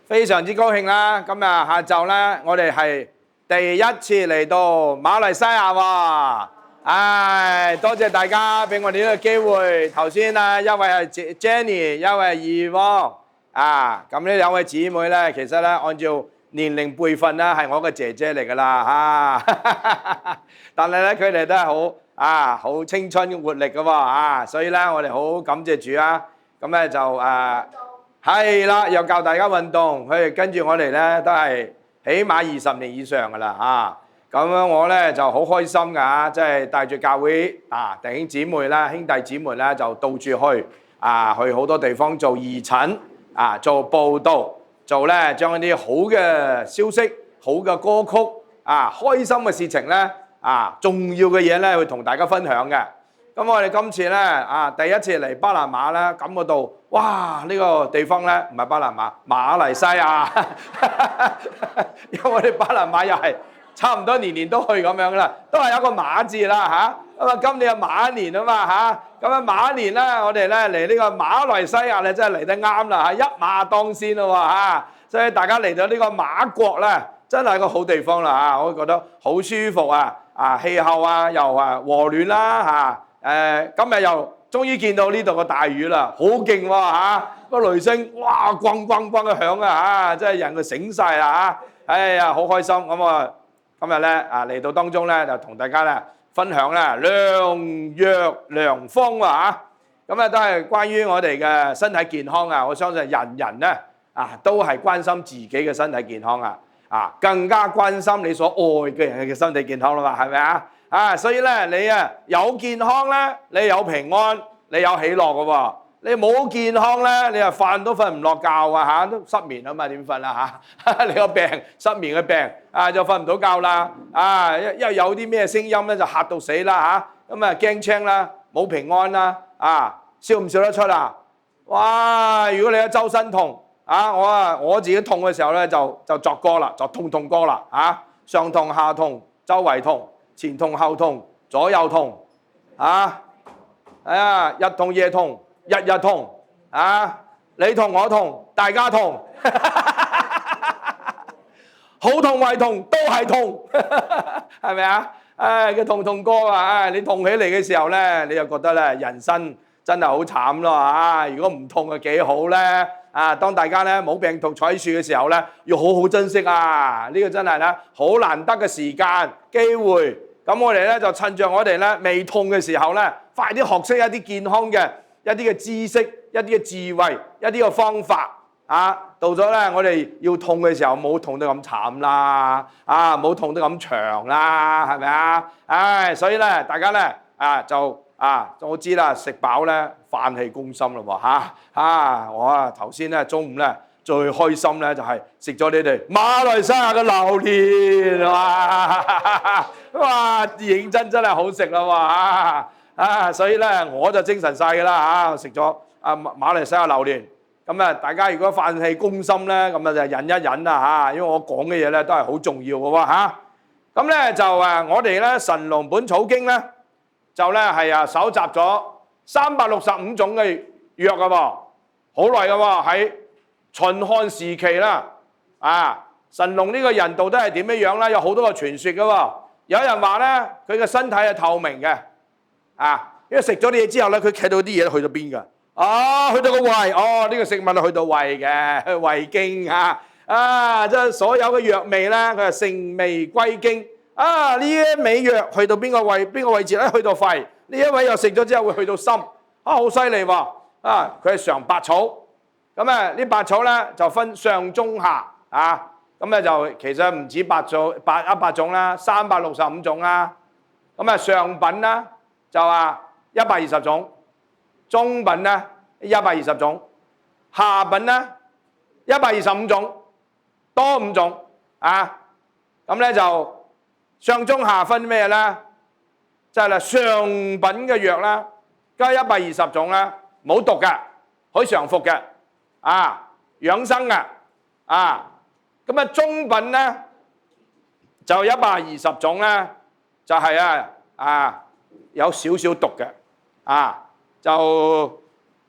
非常之高興啦！今日下晝咧，我哋係第一次嚟到馬來西亞喎。多謝大家俾我哋呢個機會。頭先啊，一位係 Jenny， 一位係Yvonne。咁呢兩位姊妹咧，其實咧按照年齡輩分咧，係我嘅姐姐嚟㗎啦。但係咧，佢哋都係好青春活力嘅喎。所以咧，我哋好感謝主啊！咁咧就係啦，又教大家運動，佢哋跟住我哋咧都係起碼20年以上噶啦咁樣我咧就好開心㗎，即係帶住教會弟兄姊妹啦、兄弟姊妹咧就到處去去好多地方做義診做報道，做咧將一啲好嘅消息、好嘅歌曲開心嘅事情咧重要嘅嘢咧去同大家分享嘅。咁我哋今次咧第一次嚟巴拿馬咧，感覺到哇呢個地方咧唔係巴拿馬，馬來西亞，因為我哋巴拿馬又係差唔多年年都去咁樣啦，都係有個馬字啦咁啊今年係馬年啊嘛咁啊馬年咧我哋咧嚟呢個馬來西亞咧真係嚟得啱啦一馬當先咯所以大家嚟到呢個馬國咧真係個好地方啦我覺得好舒服氣候又和暖啦今日又終於見到呢度個大雨啦，好勁喎個雷聲，哇咣咣咣嘅響真係人佢醒晒啦哎呀好開心咁啊！今日咧嚟到當中咧就同大家咧分享咧良藥良方咁都係關於我哋嘅身體健康我相信人人咧都係關心自己嘅身體健康更加關心你所愛嘅人嘅身體健康啦嘛，係咪所以咧你有健康咧，你有平安，你有喜樂嘅喎。你冇健康咧，你瞓都瞓唔落覺都失眠啊嘛，點瞓啦你個病失眠嘅病就瞓唔到覺啦因為有啲咩聲音咧就嚇到死啦咁驚青啦，冇平安啦笑唔笑得出哇！如果你一周身痛我自己痛嘅時候咧就作歌啦，就痛歌啦上痛下痛，周圍痛，前痛後痛，左右痛日痛夜痛，日日痛你痛我痛，大家痛好痛壞痛都係痛係咪個痛歌你痛起嚟嘅時候咧，你就覺得咧人生真係好慘咯如果唔痛就幾好咧當大家咧冇病痛坐喺樹嘅時候咧，要好好珍惜呢個真係咧好難得嘅時間機會。咁我哋咧就趁着我哋咧未痛嘅時候咧，快啲學識一啲健康嘅一啲嘅知識、一啲嘅智慧、一啲嘅方法到咗咧我哋要痛嘅時候，冇痛得咁慘啦冇痛得咁長啦，係咪所以咧大家咧我知啦，食飽咧飯氣攻心咯我頭先咧中午咧最開心咧就係食咗你哋馬來西亞嘅榴蓮哇認真係好食啦所以咧我就精神晒㗎啦食咗馬來西亞榴蓮咁大家如果飯氣攻心咧咁就忍一忍啦因為我講嘅嘢咧都係好重要嘅咁咧就我哋咧神農本草經咧就咧係搜集咗365種嘅藥㗎好耐㗎喺秦漢時期啦神農呢個人到底係點樣咧？有好多個傳說㗎有人話咧佢嘅身體係透明嘅因為食咗啲嘢之後咧，佢睇到啲嘢去到邊㗎去到個胃呢個食物去到胃嘅胃經即係所有嘅藥味咧，佢係性味歸經呢一味藥去到邊個位置咧？去到肺呢一味藥食咗之後會去到心好犀利喎佢係嘗百草咁呢百草咧就分上中下咁咧就其實唔止100種啦，365種啦咁上品啦就120種，中品咧120種，下品咧125種，多5種咁咧就上中下分咩咧？即係上品嘅藥啦，加120種啦，冇毒嘅，可以常服嘅養生嘅咁中品咧就120種咧，就係有少少毒嘅就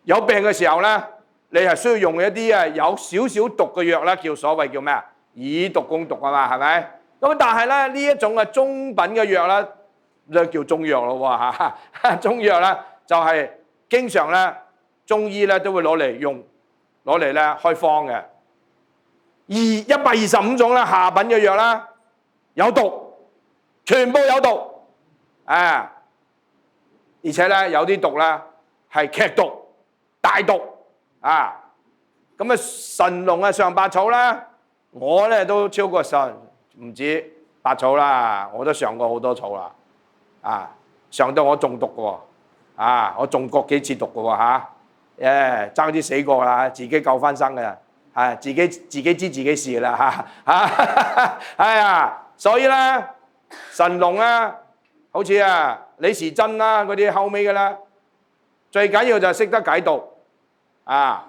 有病嘅時候咧你係需要用一啲有少少毒嘅藥啦，叫所謂叫咩啊？以毒攻毒啊嘛，係咪？咁但係咧呢一種嘅中品嘅藥咧，就叫中藥咯喎嚇。中藥咧就係經常咧中醫咧都會攞嚟用，攞嚟咧開方嘅。125種啦，下品嘅藥啦，有毒，全部有毒啊！而且咧有啲毒咧係劇毒、大毒啊！咁神農啊、上百草啦，我咧都超過唔止百草啦，我都上過好多草啦，啊！上到我中毒嘅喎，啊！我中過幾次毒嘅喎嚇，爭啲死過啦，自己救翻生嘅。自己知自己事啦哎呀，所以咧神農啦，好似李時珍啦嗰啲後尾嘅啦，最緊要就係識得解毒啊！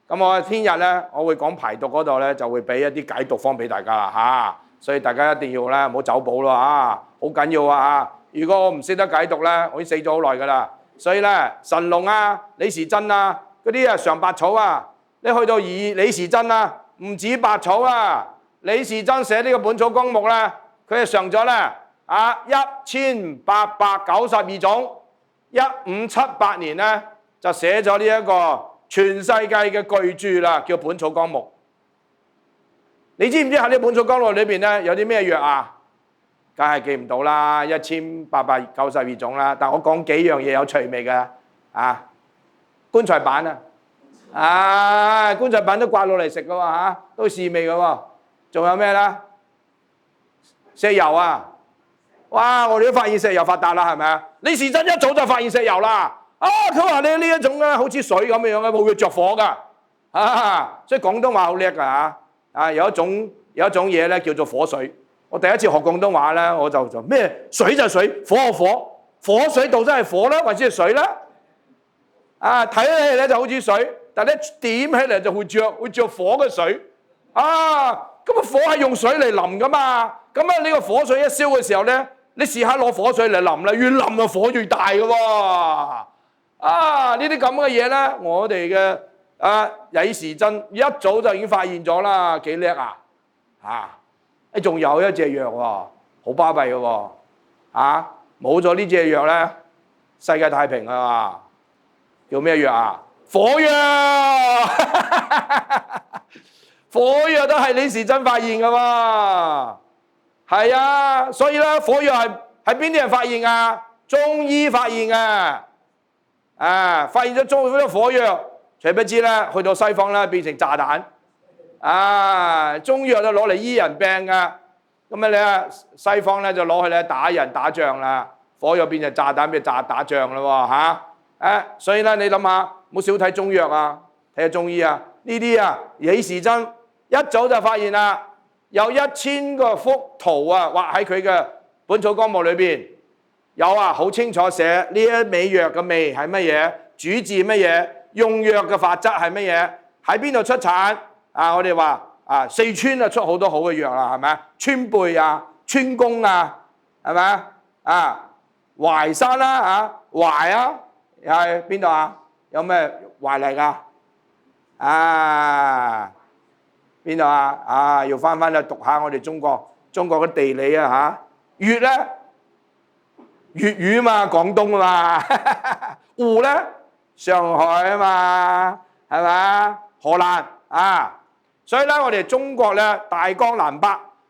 咁我聽日咧，我會講排毒嗰度咧，就會俾一啲解毒方俾大家啦所以大家一定要咧唔好走寶咯好緊要如果我唔識得解毒咧，我已經死咗好耐噶啦。所以咧神農李時珍嗰啲上百草你去到李時珍唔止百草李時珍寫呢個《本草綱目》咧，佢係上咗咧1892種，1578年咧就寫咗呢一個全世界嘅巨著啦，叫《本草綱目》。你知唔知喺呢《本草綱目》裏邊咧有啲咩藥梗係記唔到啦，1892種啦。但我講幾樣嘢有趣味嘅棺材板棺材板都刮落嚟食嘅喎都試味嘅喎。仲有咩啦？石油哇！我哋都發現石油發達啦，係咪啊？李時珍一早就發現石油啦。佢話你呢一種好似水咁樣嘅，會着火㗎。所以廣東話好叻㗎有一種嘢咧叫做火水。我第一次學廣東話咧，我就咩水就水，火就火，火水到底係火啦，或者係水啦。睇起嚟咧就好似水。但係咧點起嚟就會着火嘅水咁火係用水嚟淋噶嘛，咁呢個火水一燒嘅時候咧，你試下攞火水嚟淋啦，越淋嘅火越大嘅喎。呢啲咁嘅嘢咧，我哋嘅李時珍一早就已經發現咗啦，幾叻仲有一隻藥喎，好巴閉嘅喎冇咗呢隻藥咧，世界太平啊！叫咩藥火藥，火藥都係李時珍發現噶喎，係所以咧火藥係邊啲人發現中醫發現嘅，發現咗中醫火藥，誰不知咧去到西方咧變成炸彈，中藥就攞嚟醫人病噶，咁西方咧就攞去咧打人打仗啦，火藥變成炸彈，變打仗啦所以咧你諗下。唔好少睇中藥睇下中醫呢啲李時珍一早就發現啦，有1000個幅圖畫喺佢嘅《本草綱目》裏邊，有好清楚寫呢一味藥嘅味係乜嘢，主治乜嘢，用藥嘅法則係乜嘢，喺邊度出產我哋話四川出好多好嘅藥啦，係咪川貝川芎係咪淮山淮又係邊度有咩懷嚟㗎？邊度要翻去讀下我哋中國嘅地理粵咧粵語嘛，廣東嘛。湖咧上海嘛，係咪荷蘭所以咧我哋中國咧大江南北，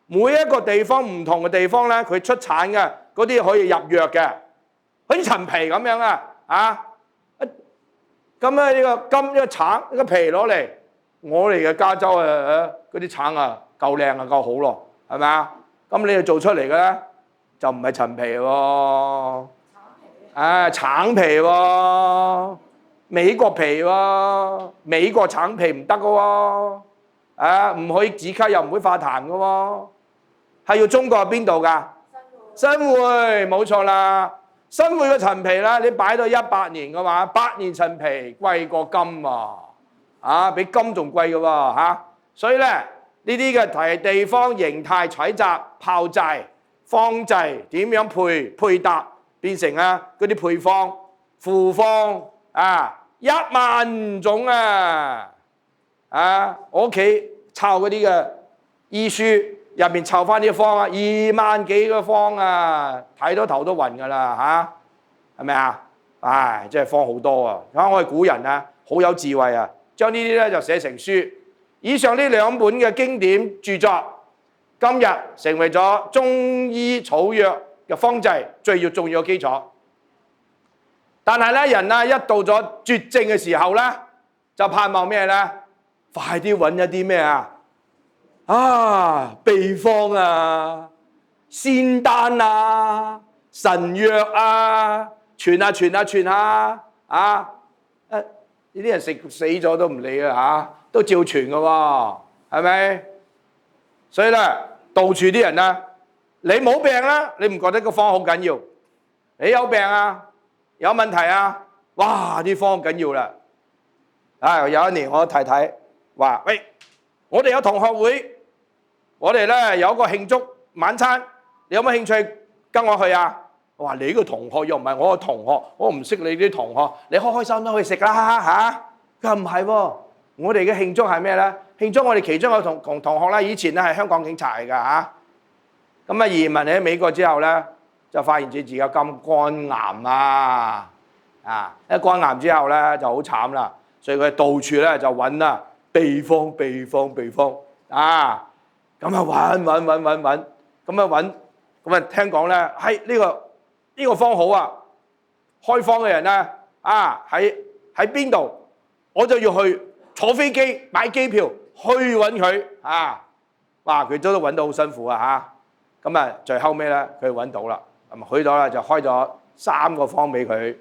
每一個地方唔同嘅地方咧，佢出產嘅嗰啲可以入藥嘅，好似陳皮咁樣咁呢個金呢個橙呢個皮攞嚟，我哋嘅加州嗰啲橙夠靚夠好咯，係咪咁你哋做出嚟嘅咧就唔係陳皮喎，橙皮喎，美國皮喎，美國橙皮唔得嘅喎，唔可以止咳又唔會化痰嘅喎，係要中國邊度㗎？新會冇錯啦。新會嘅陳皮咧，你擺到100年嘅話，100年陳皮貴過金比金仲貴嘅喎所以咧呢啲嘅地方形態採集、炮製、方製點樣配搭，變成嗰啲配方、複方1萬種我屋企抄嗰啲嘅醫書入面抄翻啲方啊，2萬幾個方啊，睇到頭都暈㗎啦係咪啊？唉，真係方好多啊！我哋古人啊，好有智慧啊，將呢啲咧就寫成書。以上呢2本嘅經典著作，今日成為咗中醫草藥嘅方劑最重要嘅基礎。但係咧，人啊一到咗絕症嘅時候咧，就盼望咩咧？快啲揾一啲咩秘方啊、仙丹啊、神藥啊，傳下呢啲人食死咗都唔理啊都照傳嘅喎，係咪？所以咧，到處啲人啊，你冇病啦，你唔覺得個方好緊要？你有病啊，有問題啊，哇！啲方緊要啦。有一年我太太話：喂，我哋有同學會，我哋咧有個慶祝晚餐，你有冇興趣跟我去啊？我話：你呢個同學又唔係我個同學，我唔識你啲同學，你開開心心去食啦嚇。佢話唔係喎，我哋嘅慶祝係咩咧？慶祝我哋其中一個同學咧，以前咧係香港警察嚟㗎嚇。咁移民喺美國之後咧，就發現自己有肝癌一肝癌之後咧就好慘啦，所以佢到處咧就揾秘方咁揾，聽講咧呢個方好啊，開方嘅人咧喺邊度，我就要去坐飛機買機票去揾佢哇！佢都揾到好辛苦最後尾咧佢揾到啦，去到咧就開咗3個方俾佢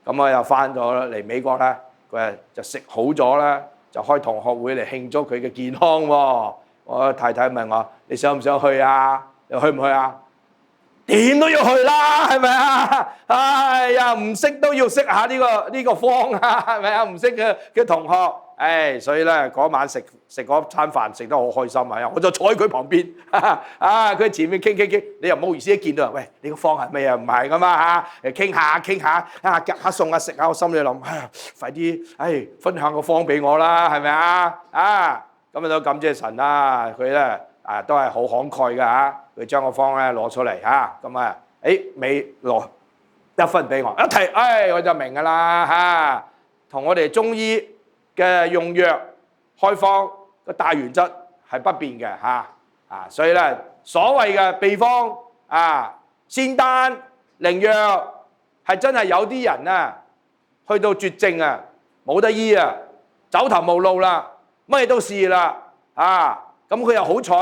我又翻咗嚟美國咧，佢就食好咗啦，就開同學會嚟慶祝佢嘅健康喎。我太太問我：你想唔想去啊？你去唔去啊？點都要去啦，係咪啊？哎呀，唔識都要識下呢個方係咪啊？唔識嘅同學，所以咧嗰晚食嗰餐飯食得好開心我就坐喺佢旁邊，佢前面傾，你又唔好意思一見到人，喂，你個方係咩啊？唔係噶嘛傾下，夾下餸食下，我心裏諗，快啲，分享個方俾我啦，係咪啊？咁都感謝神啦，佢咧都係好慷慨㗎佢將個方咧攞出嚟尾攞1分俾我，一提我就明㗎啦同我哋中醫嘅用藥開方個大原則係不變嘅所以咧所謂嘅秘方仙丹靈藥係真係有啲人去到絕症冇得醫走投無路啦，乜嘢都試啦咁佢又好彩，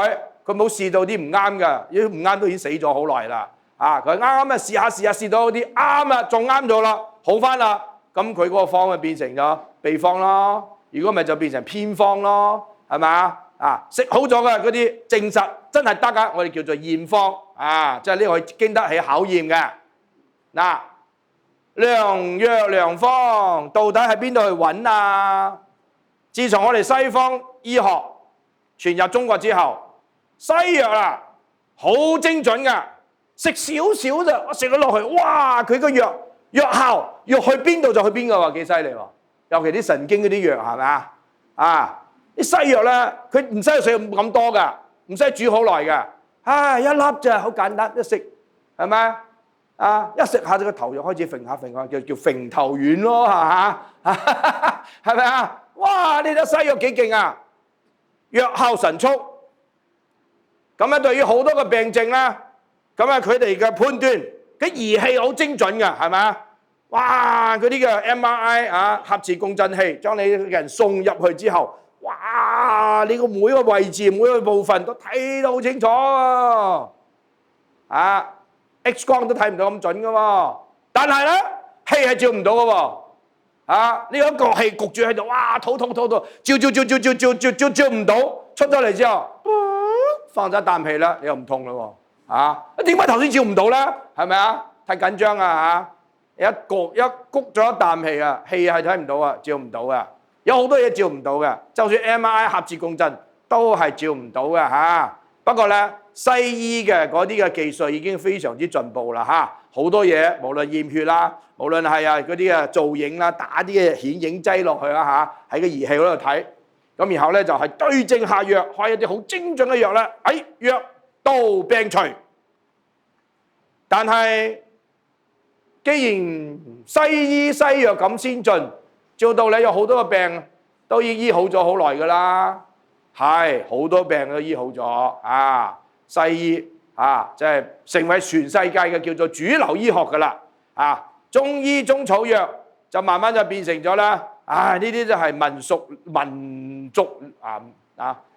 佢冇試到啲唔啱嘅，如果唔啱都已經死咗好耐啦佢啱試下試到啲啱啦，仲啱咗啦，好翻啦，咁佢嗰個方就變成咗秘方咯，如果唔係就變成偏方咯，係咪食好咗嘅嗰啲證實真係得㗎，我哋叫做驗方即係呢個經得起考驗嘅良藥良方到底喺邊度去揾啊？自從我哋西方醫學傳入中國之後，西藥好精準㗎，食少少咋，我食咗落去，哇！佢個藥效要去邊度就去邊㗎喎，幾犀利喎！尤其啲神經嗰啲藥係咪啲西藥咧，佢唔使食咁多㗎，唔使煮好耐㗎，一粒咋，好簡單，一食係咪一食下就個頭就開始揈下，叫揈頭丸咯，係咪哇！呢啲西藥幾勁藥效神速。咁對於好多個病症啦，佢哋嘅判斷嘅儀器好精準㗎，係咪哇！嗰啲嘅 MRI 核磁共振器，將你嘅人送入去之後，哇！你個每個位置每個部分都睇得好清楚X 光都睇唔到咁準㗎喎，但係咧氣係照唔到㗎喎，呢個氣焗住喺度，哇！肚痛，照唔到，出咗嚟之後，放咗一啖氣啦，你又唔痛啦喎，點解頭先照唔到咧？係咪太緊張一谷咗一啖氣氣係睇唔到照唔到有好多嘢照唔到嘅，就算 MRI 核磁共振都係照唔到嘅不過咧，西醫嘅嗰啲嘅技術已經非常之進步啦好多嘢無論驗血啦，無論係嗰啲造影啦，打啲嘅顯影劑落去喺個儀器嗰度睇，咁然後咧就係對症下藥，開一啲好精準嘅藥咧，藥到病除。但係既然西醫西藥咁先進，照道理有好多個病都已醫好咗好耐㗎啦，係好多病都醫好咗啊！西醫啊，即係成為全世界嘅叫做主流醫學㗎啦啊！中醫中草藥就慢慢就變成咗啦，呢啲就係民族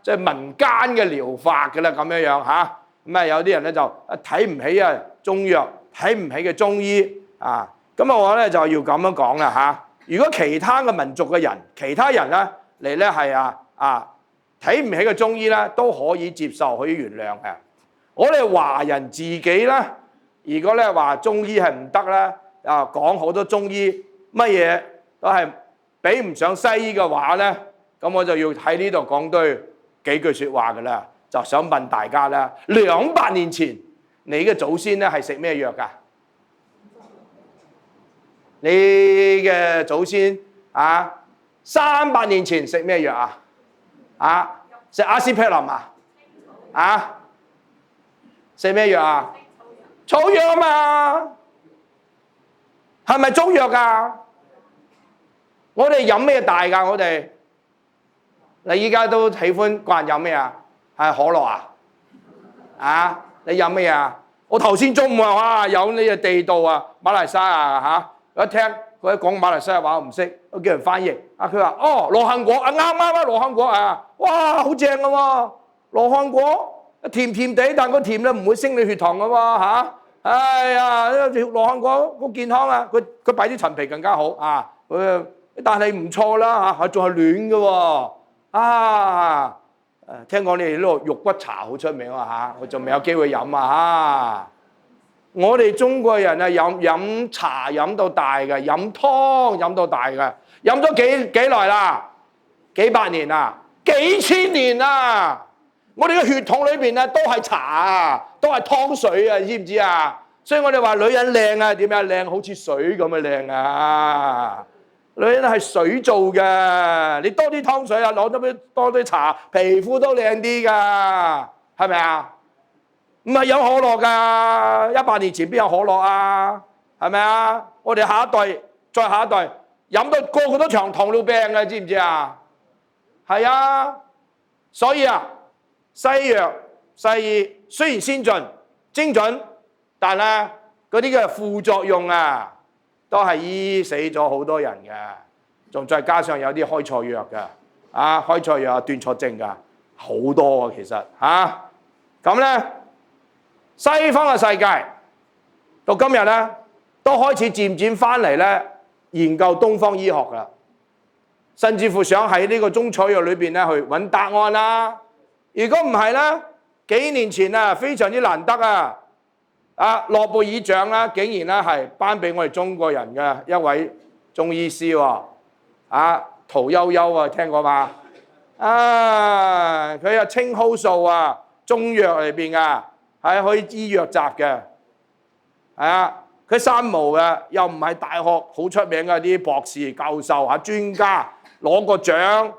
即係民間嘅療法㗎啦，咁樣樣嚇。咁有啲人咧就睇唔起中藥，睇唔起嘅中醫啊。咁我咧就要咁樣講啦嚇。如果其他嘅民族嘅人，其他人咧嚟咧係睇唔起嘅中醫咧，都可以接受，可以原諒嘅。我哋華人自己咧，如果咧話中醫係唔得咧，講好多中醫乜嘢都係比唔上西醫嘅話咧，咁我就要喺呢度講多幾句説話㗎啦。就想問大家啦，200年前你嘅祖先咧係食咩藥㗎？你嘅祖先300年前食咩藥啊？食阿司匹林啊？食咩藥啊？草藥啊嘛，係咪中藥㗎？我哋飲咩大㗎？我哋你依家都喜歡慣飲咩啊？係可樂你飲咩啊？我頭先中午有呢個地道馬來西亞一聽佢一講馬來西亞話我唔識，我叫人翻譯佢話羅漢果啱羅漢果哇好正㗎喎，羅漢果甜甜地，但個甜咧唔會升你血糖㗎喎哎呀羅漢果好健康佢擺啲陳皮更加好但係唔錯啦仲係暖㗎喎聽講你哋呢度肉骨茶好出名我仲未有機會飲我哋中國人飲茶飲到大嘅，飲湯飲到大嘅，飲咗幾耐啦？幾百年啦？幾千年啦？我哋嘅血統裏邊都係茶都係湯水知唔知所以我哋話女人靚點樣靚？好似水咁嘅靚女人係水做嘅，你多啲湯水攞多啲茶，皮膚都靚啲㗎，係咪唔係有可樂㗎？100年前邊有可樂係咪我哋下一代再下一代飲到個個都長糖尿病嘅，知唔知係所以西藥西醫雖然先進精準，但係嗰啲嘅副作用都係醫死咗好多人嘅，仲再加上有啲開錯藥嘅，開錯藥斷錯症㗎，好多其實咁咧，西方嘅世界到今日咧都開始漸漸翻嚟咧研究東方醫學㗎，甚至乎想喺呢個中草藥裏邊咧去揾答案啦。如果唔係咧，幾年前非常之難得諾貝爾獎竟然係頒俾我哋中國人嘅一位中醫師屠呦呦聽過嘛？佢有青蒿素中藥裏邊係可以醫瘧疾嘅，佢三毛嘅，又唔係大學好出名嘅啲博士教授專家攞個獎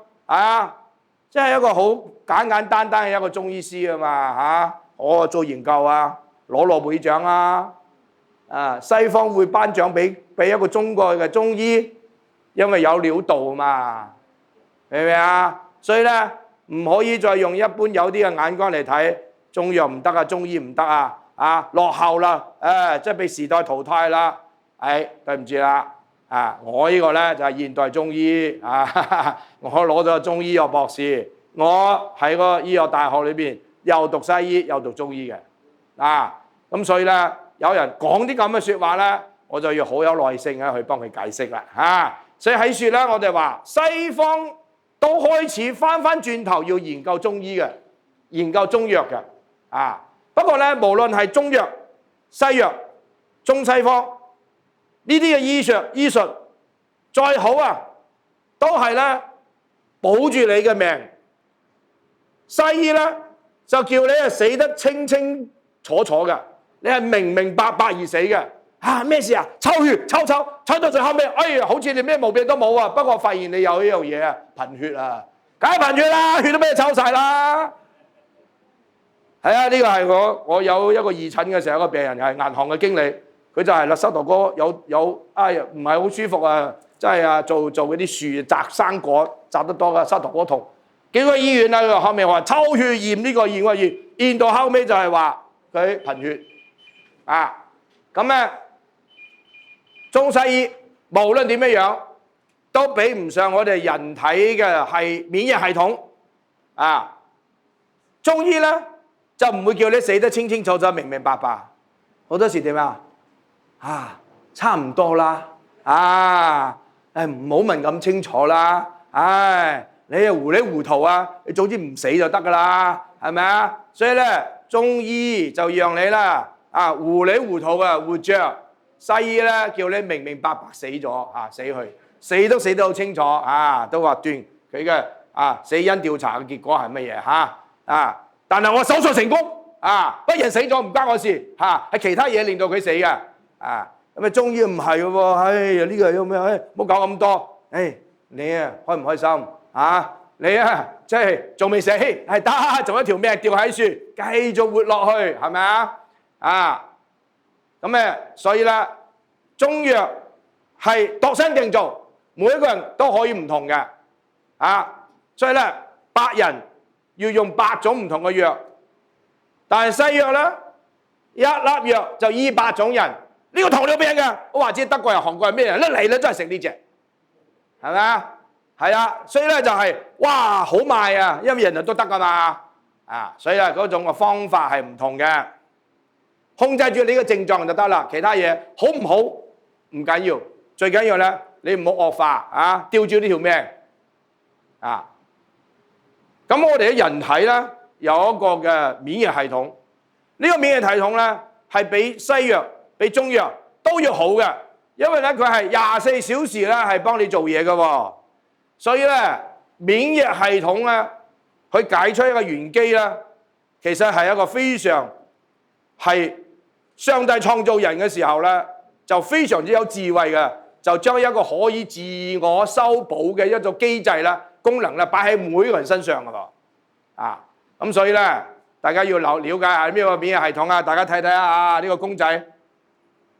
即係一個好簡簡單單嘅一個中醫師嘛我做研究攞諾貝爾獎西方會頒獎俾一個中國嘅中醫，因為有料到嘛，明唔明所以咧唔可以再用一般有啲嘅眼光嚟睇中藥唔得中醫唔得落後啦，即係被時代淘汰啦。對唔住啦，我呢個咧就係現代中醫我攞咗中醫藥博士，我喺個醫藥大學裏邊又讀西醫又讀中醫嘅咁所以咧有人講啲咁嘅説話咧，我就要好有耐性去幫佢解釋啦所以喺説咧，我哋話西方都開始翻轉頭要研究中醫嘅，研究中藥嘅不過咧，無論係中藥、西藥、中西方呢啲嘅醫術再好都係咧保住你嘅命。西醫咧就叫你死得清清楚楚嘅，你係明明白白而死嘅咩事抽血抽到最後尾，好似你咩毛病都冇不過發現你有呢樣嘢貧血梗係貧血啦，血都俾你抽晒啦。係啊，呢個係我有一個義診嘅時候，有個病人係銀行嘅經理，佢就係啦，膝頭哥有唔係好舒服啊，真係啊做嗰啲樹摘生果摘得多嘅膝頭哥痛，幾個醫院啦，後面話抽血驗呢個驗個驗到後尾就係話佢貧血啊，咁咧中西醫無論點樣都比唔上我哋人體嘅係免疫系統啊，中醫咧就唔會叫你死得清清楚楚、明明白白，好多時點啊？差唔多啦，唔好問咁清楚啦，你係糊裡糊塗啊，你總之唔死就得噶啦，係咪啊？所以咧，中醫就讓你啦，糊裡糊塗嘅活着，西醫咧叫你明明白白死咗，死去，死都死得好清楚，都話斷佢嘅死因調查嘅結果係乜嘢但係我手術成功，不人死咗唔關我事，係其他嘢令到佢死嘅，咁中醫唔係嘅喎，呢個咩？唔好搞咁多，你開唔開心？你即係仲未死，係得，仲有一條命吊喺樹，繼續活落去，係咪啊？咁所以咧，中藥係度身訂造，每一個人都可以唔同嘅，所以咧，8人要用8種唔同嘅藥，但係西藥咧，一粒藥就醫8種人。呢個糖尿病嘅，我話知德國人、韓國人咩人，一嚟咧都係食呢隻，係咪啊？係啊，所以咧就係哇好賣啊，因為人人都得噶嘛，所以咧嗰種嘅方法係唔同嘅，控制住你嘅症狀就得啦，其他嘢好唔好唔緊要，最緊要咧你唔好惡化吊住呢條命咁我哋嘅人體咧有一個嘅免疫系統，呢個免疫系統咧係比西藥、比中藥都要好嘅，因為咧佢係24小時咧係幫你做嘢嘅喎，所以咧免疫系統咧佢解出一個玄機咧，其實係一個非常係上帝創造人嘅時候咧就非常之有智慧嘅，就將一個可以自我修補嘅一種機制啦功能咧擺喺每個人身上嘅喎，咁所以咧大家要了解下咩個免疫系統啊，大家睇睇呢個公仔。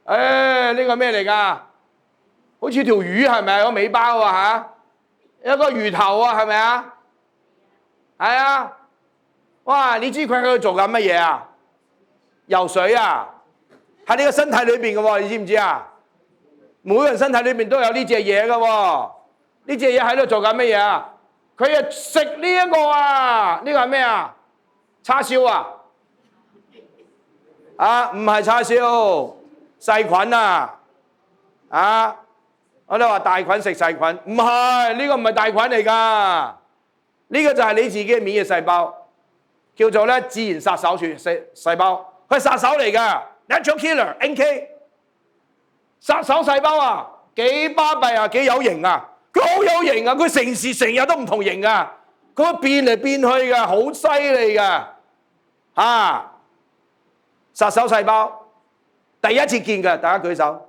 呢個咩嚟㗎？好似條魚係咪？個尾巴喎一個魚頭係咪啊？係啊！哇！你知佢喺度做緊乜嘢啊？游水啊！喺你個身體裏邊嘅喎，你知唔知啊？每個人身體裏邊都有呢隻嘢嘅喎，呢隻嘢喺度做緊乜嘢啊？佢食呢一個呢個係咩啊？叉燒唔係叉燒。細菌我哋話大菌食細菌，唔係，呢個唔係大菌嚟㗎，呢個就係你自己嘅免疫細胞，叫做咧自然殺手細胞，佢係殺手嚟㗎 ，natural killer NK， 殺手細胞幾巴閉幾有型佢好有型佢成時成日都唔同型佢會變嚟變去㗎，好犀利㗎，殺手細胞。第一次見嘅，大家舉手。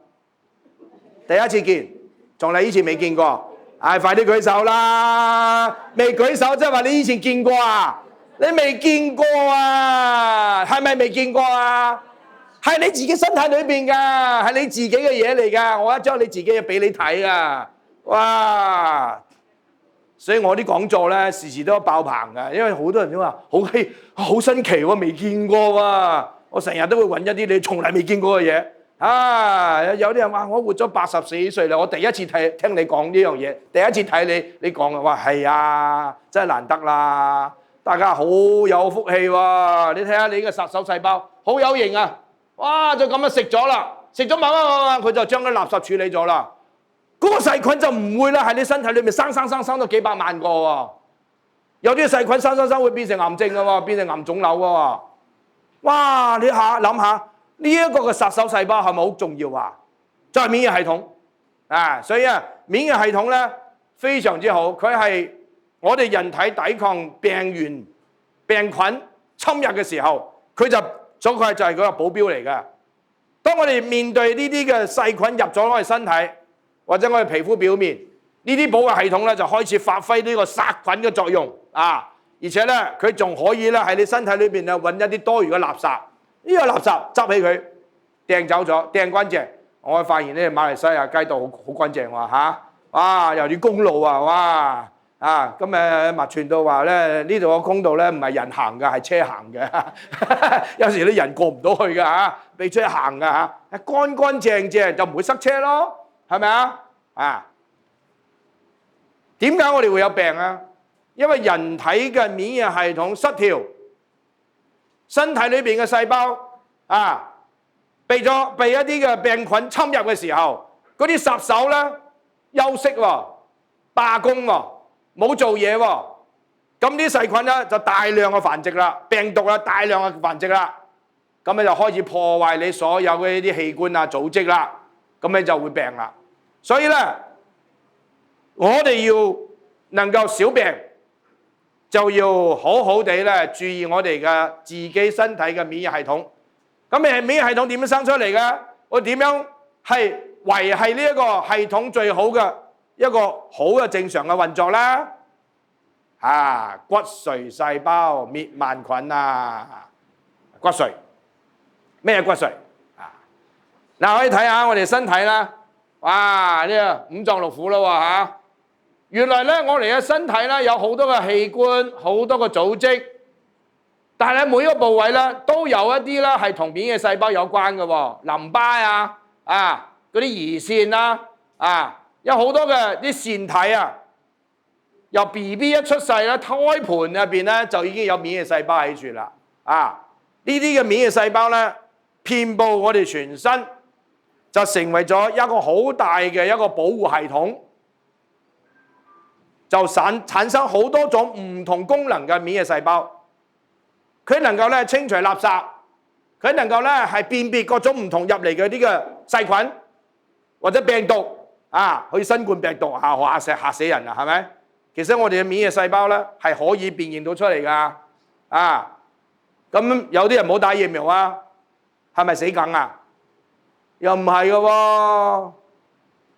第一次見，仲你以前未見過，快啲舉手啦！未舉手即係話你以前見過你未見過係咪未見過係你自己身體裏邊㗎，係你自己嘅嘢嚟㗎。我一將你自己嘅俾你睇哇！所以我啲講座咧時時都爆棚㗎，因為好多人都話好新奇喎，未見過我成日都會揾一啲你從來未見過嘅嘢，有啲人話我活咗84歲啦，我第一次聽你講呢樣嘢，第一次睇你講話係真係難得啦，大家好有福氣喎，你睇下你嘅殺手細胞好有型哇就咁樣食咗啦，食咗慢慢佢就將啲垃圾處理咗啦，嗰個細菌就唔會啦喺你身體裏面生到幾百萬個有啲細菌生會變成癌症㗎變成癌腫瘤㗎哇！你諗下呢一個嘅殺手細胞係咪好重要就係免疫系統所以免疫系統咧非常之好，佢係我哋人體抵抗病原、病菌侵入嘅時候，佢就係嗰個保鏢嚟嘅。當我哋面對呢啲嘅細菌入咗我哋身體或者我哋皮膚表面，呢啲保護系統咧就開始發揮呢個殺菌嘅作用啊！而且咧佢仲可以咧喺你身體裏邊咧揾一啲多餘嘅垃圾，呢個垃圾執起佢掟走咗，掟乾淨。我發現呢馬來西亞街道好乾淨喎嚇，哇！又啲公路啊，哇！啊，咁密傳道話咧，呢度個公道咧唔係人行嘅，係車行嘅。有時啲人過唔到去嘅嚇，俾車行嘅嚇，乾乾淨淨就唔會塞車咯，係咪啊？啊，點解我哋會有病啊？因為人體嘅免疫系統失調，身體裏邊嘅細胞啊，被一啲嘅病菌侵入嘅時候，嗰啲殺手咧休息喎，罷工喎。冇做嘢喎，咁啲細菌咧就大量嘅繁殖啦，病毒啊大量嘅繁殖啦，咁你就開始破壞你所有嘅呢啲器官啊組織啦，咁你就會病啦。所以咧，我哋要能夠少病，就要好好地咧注意我哋嘅自己身體嘅免疫系統。咁免疫系統點樣生出嚟嘅？我點樣係維係呢一個系統最好嘅一個好嘅正常嘅運作啦，骨髓細胞滅萬菌啊！骨髓咩骨髓啊？嗱，可以睇下我哋身體啦，哇！呢個五臟六腑啦喎嚇，原來咧我哋嘅身體咧有好多嘅器官，好多個組織，但係每一個部位咧都有一啲咧係同免疫細胞有關嘅喎，淋巴啊嗰啲胰腺啦有好多嘅啲腺體啊，由 BB 一出世咧，胎盤入邊咧就已經有免疫細胞喺住啦。呢啲嘅免疫細胞咧，遍佈我哋全身，就成為咗一個好大嘅一個保護系統，就產生好多種唔同功能嘅免疫細胞。佢能夠咧清除垃圾，佢能夠咧係辨別各種唔同入嚟嘅啲嘅細菌或者病毒。好似新冠病毒嚇死人啊，係咪？其實我哋嘅免疫細胞咧係可以辨認到出嚟㗎。咁有啲人冇打疫苗啊，係咪死梗啊？又唔係嘅喎，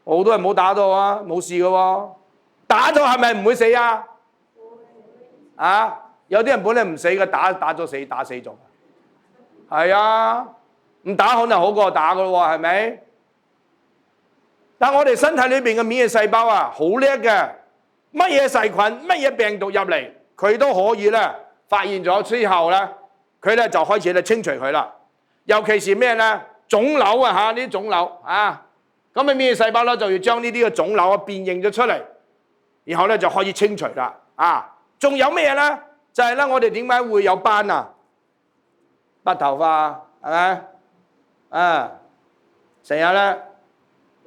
好多人冇打到啊，冇事嘅喎。打咗係咪唔會死啊？有啲人本嚟唔死嘅，打咗死，打死咗。係啊，唔打可能好過打嘅喎，係咪？但我哋身體裏邊嘅免疫細胞好叻嘅，乜嘢細菌、乜嘢病毒入嚟，佢都可以咧發現咗之後咧，佢咧就開始咧清除佢啦。尤其是咩咧？腫瘤呢啲腫瘤咁嘅免疫細胞咧就要將呢啲嘅腫瘤辨認咗出嚟，然後咧就可以清除啦。仲有咩咧？就係咧，我哋點解會有斑啊？白頭髮係咪？成日咧。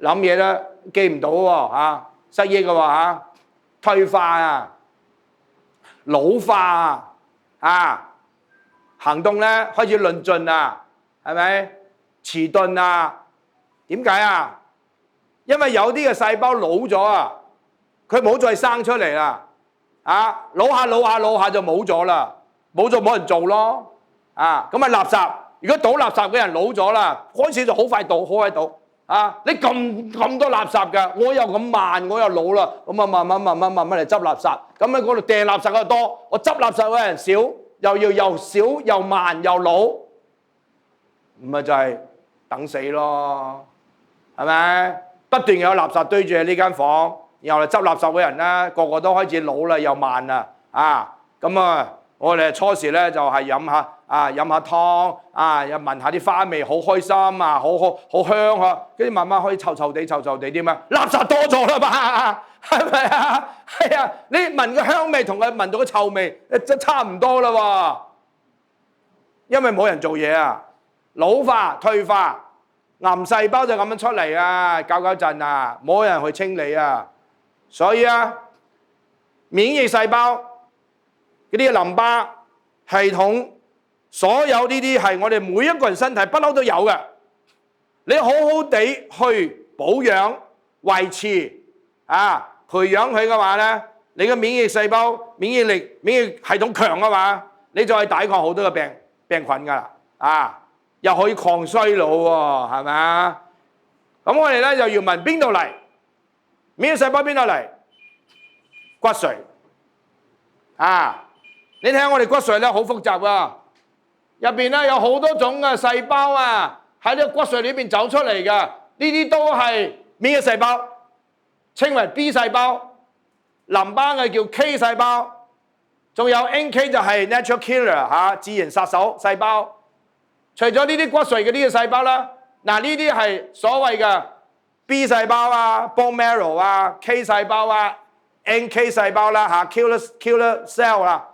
諗嘢咧記唔到喎，失憶嘅喎，退化老化行動咧開始論盡係咪？遲鈍點解啊？因為有啲嘅細胞老咗佢冇再生出嚟啦，老下就冇咗啦，冇咗冇人做咯，咁垃圾，如果倒垃圾嘅人老咗啦，嗰陣時就好快倒。你咁多垃圾㗎，我又咁慢，我又老啦，咁慢慢嚟執垃圾，咁喺嗰度掟垃圾嘅多，我執垃圾嘅人少，又少又慢又老，唔係就係等死咯，係咪？不斷有垃圾堆住喺呢間房，然後嚟執垃圾嘅人咧，個個都開始老啦又慢啦，我哋初時咧就係飲下湯又聞下啲花味，好開心好香跟住慢慢可以臭臭地點啊？垃圾多咗啦嘛，係咪啊？係啊，你聞個香味同佢聞到個臭味，真差唔多啦喎。因為冇人做嘢老化退化，癌細胞就咁樣出嚟搞震冇人去清理所以免疫細胞。嗰啲淋巴系統，所有呢啲係我哋每一個人身體不嬲都有嘅。你好好地去保養、維持培養佢嘅話咧，你嘅免疫細胞、免疫力、免疫系統強嘅話，你就可以抵抗好多嘅病菌㗎啦。又可以抗衰老喎，係咪啊？咁我哋咧就要問邊度嚟？免疫細胞邊度嚟？骨髓啊！你睇下我哋骨髓咧好複雜啊，入邊咧有好多種嘅細胞啊，喺呢個骨髓裏邊走出嚟嘅，呢啲都係免疫細胞，稱為 B 細胞，淋巴嘅叫 K 細胞，仲有 NK 就係 natural killer 嚇，自然殺手細胞。除咗呢啲骨髓嘅呢個細胞啦，嗱呢啲係所謂嘅 B 細胞啊、bone marrow 啊、K 細胞啊、NK 細胞啦嚇、killer cell 啦。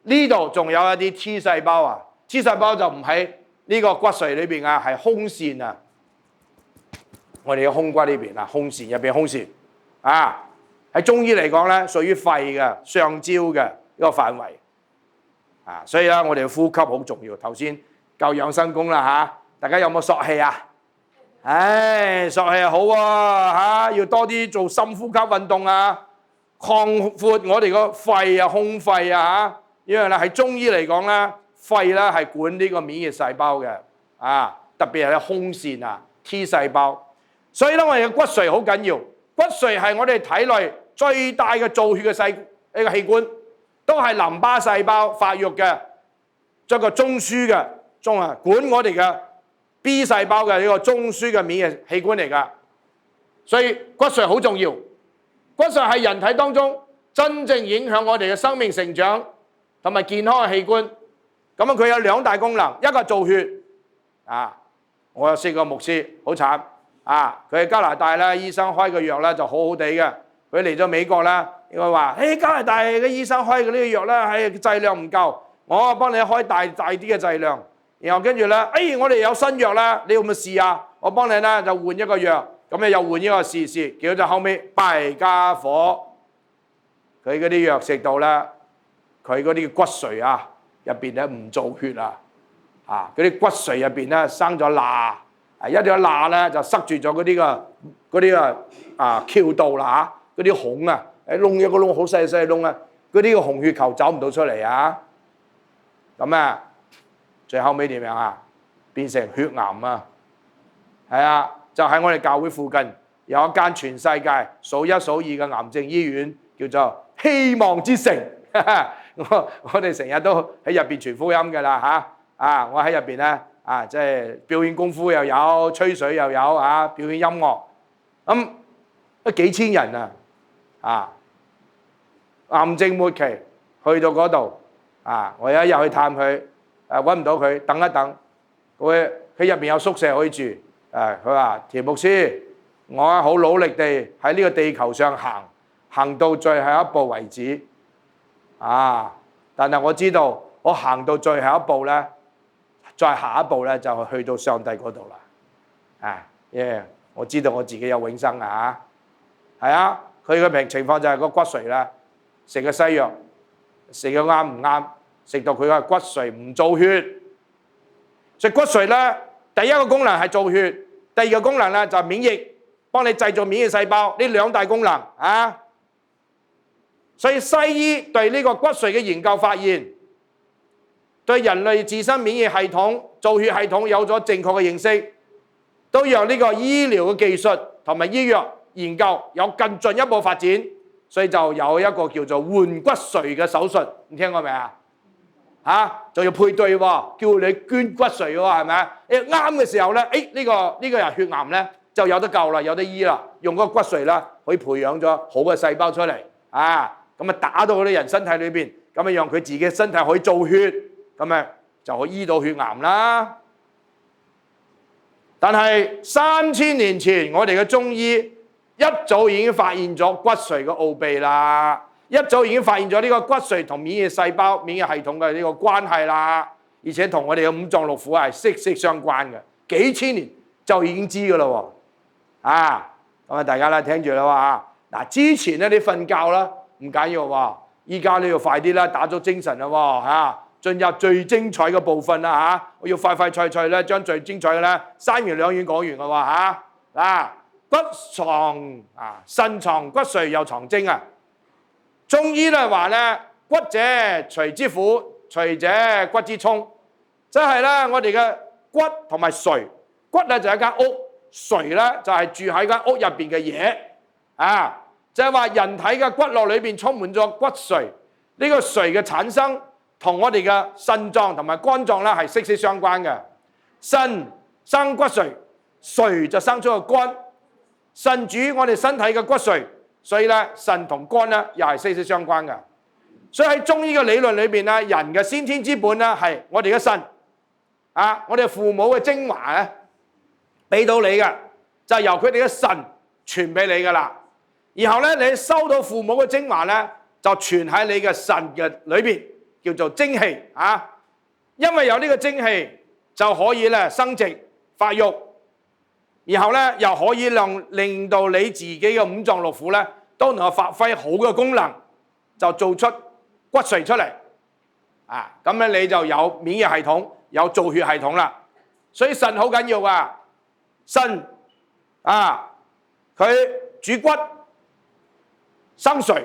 呢度仲有一啲 T 細胞啊 ，T 細胞就唔喺呢個骨髓裏邊啊，係胸腺啊。我哋嘅胸骨呢邊啊，胸腺入邊胸腺啊，喺中醫嚟講咧，屬於肺嘅上焦嘅一個範圍啊。所以咧，我哋嘅呼吸好重要。頭先教養生功啦嚇，大家有冇索氣啊？唉，索氣係好喎嚇，要多啲做深呼吸運動啊，擴闊我哋個肺啊、胸肺啊嚇。因為咧喺中醫嚟講咧，肺咧係管呢個免疫細胞嘅，啊特別係胸腺啊 T 細胞，所以咧我哋嘅骨髓好緊要。骨髓係我哋體內最大嘅造血嘅一個器官，都係淋巴細胞發育嘅，一個中樞嘅管我哋嘅 B 細胞嘅呢個中樞嘅免疫器官嚟㗎。所以骨髓好重要，骨髓係人體當中真正影響我哋嘅生命成長同埋健康嘅器官，咁佢有兩大功能，一個造血啊！我有4個牧師，好慘啊！佢喺加拿大咧，醫生開嘅藥咧就好好地嘅。佢嚟咗美國咧，應該話：加拿大嘅醫生開嘅呢個藥咧，係劑量唔夠，我幫你開大啲嘅劑量。然後跟住咧，我哋有新藥啦，你會唔會試啊？我幫你咧就換一個藥，咁你又換一個試，結果後尾敗家伙，佢嗰啲藥食到咧。佢嗰啲骨髓啊，入邊咧唔造血啊，嗰啲骨髓入邊咧生咗罅，一啲罅咧就塞住咗嗰啲橋道啦嚇，嗰啲孔啊，窿一個窿好細細窿啊，嗰啲個紅血球走唔到出嚟啊，咁啊，最後尾點樣啊？變成血癌啊，係啊，就喺我哋教會附近有一間全世界數1數2嘅癌症醫院，叫做希望之城。我哋成日都喺入邊傳福音㗎啦嚇，我喺入邊咧即係表演功夫又有，吹水又有表演音樂，咁幾千人癌症末期去到嗰度我有一日去探佢，揾唔到佢，等一等，佢入邊有宿舍可以住，佢話田牧師，我好努力地喺呢個地球上行到最後一步為止。但係我知道，我行到最後一步咧，再下一步咧就去到上帝嗰度啦。我知道我自己有永生係佢嘅情況就係個骨髓咧，食個西藥，食咗啱唔啱？食到佢個骨髓唔造血，所以骨髓咧第一個功能係造血，第二個功能咧就係免疫，幫你製造免疫細胞，呢兩大功能所以西醫對呢個骨髓嘅研究發現，對人類自身免疫系統、造血系統有咗正確嘅認識，都讓呢個醫療嘅技術同埋醫藥研究有更進一步發展，所以就有一個叫做換骨髓嘅手術，你聽過未啊？仲要配對喎，叫你捐骨髓喎，係咪啊？啱嘅時候咧，呢個人血癌咧就有得救啦，有得醫啦，用嗰個骨髓啦，可以培養咗好嘅細胞出嚟咁打到嗰啲人身體裏邊，咁讓佢自己身體可以造血，咁就可以醫到血癌啦。但係3000年前，我哋嘅中醫一早已經發現咗骨髓嘅奧秘啦，一早已經發現咗呢個骨髓同免疫細胞、免疫系統嘅呢個關係啦，而且同我哋嘅五臟六腑係息息相關嘅，幾千年就已經知㗎啦喎。大家咧聽住啦喎之前咧你瞓覺啦。唔緊要喎，依家你要快啲啦，打咗精神啦喎進入最精彩嘅部分啦我要快快脆脆咧，將最精彩嘅咧3言2語講完嘅骨藏腎藏骨髓又藏精中醫咧話咧，骨者髓之府，髓者骨之聰，即係咧我哋嘅骨同埋髓，骨咧就係一間屋，髓咧就係住喺間屋入邊嘅嘢就係話人體嘅骨骼裏邊充滿咗骨髓，呢個髓嘅產生同我哋嘅腎臟同埋肝臟咧係息息相關嘅。腎生骨髓，髓就生出個肝。腎主我哋身體嘅骨髓，所以咧腎同肝咧又係息息相關嘅。所以喺中醫嘅理論裏邊咧，人嘅先天之本咧係我哋嘅腎，我哋父母嘅精華咧俾到你嘅，就係由佢哋嘅腎傳俾你噶啦。然後咧你收到父母嘅精華咧，就傳喺你嘅腎嘅裏邊，叫做精氣因為有呢個精氣，就可以咧生殖發育，然後咧又可以令到你自己嘅五臟六腑咧都能夠發揮好嘅功能，就做出骨髓出嚟咁咧你就有免疫系統，有造血系統啦。所以腎好緊要啊，腎佢主骨生髓，